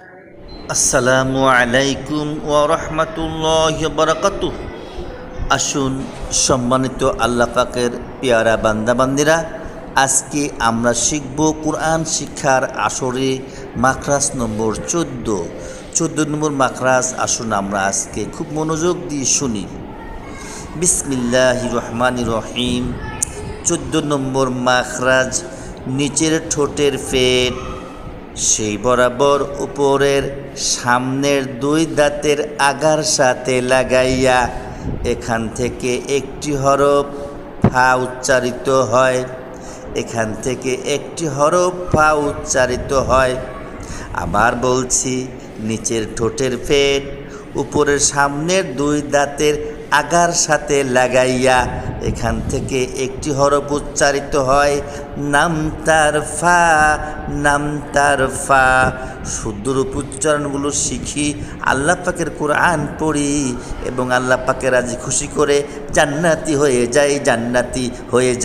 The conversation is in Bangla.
আসসালামু আলাইকুম ওয়া রাহমাতুল্লাহি ওয়া বারাকাতুহু। আসুন সম্মানিত আল্লাহ পাকের পেয়ারা বান্দাবান্দিরা, আজকে আমরা শিখব কোরআন শিক্ষার আসরে মাখরাজ নম্বর 14 নম্বর মাখরাজ। আসুন আমরা আজকে খুব মনোযোগ দিয়ে শুনি। বিসমিল্লাহির রহমানির রহিম। 14 নম্বর মাখরাজ, নিচের ঠোঁটের ফেট সেই বরাবর উপরের সামনের দুই দাঁতের আগার সাথে লাগাইয়া এখান থেকে একটি হরফ ফা উচ্চারিত হয়। এখান থেকে একটি হরফ ফা উচ্চারিত হয়। আবার বলছি, নিচের ঠোঁটের ফেট উপরের সামনের দুই দাঁতের আগার সাথে লাগাইয়া এখান থেকে একটি হরফ উচ্চারিত হয়, নাম তার ফা, নাম তার ফা। শুদ্ধরূপ উচ্চারণগুলো শিখি, আল্লাহ পাকের কোরআন পড়ি এবং আল্লাহ পাকের রাজি খুশি করে জান্নাতি হয়ে যাই, জান্নাতি হয়ে যাই।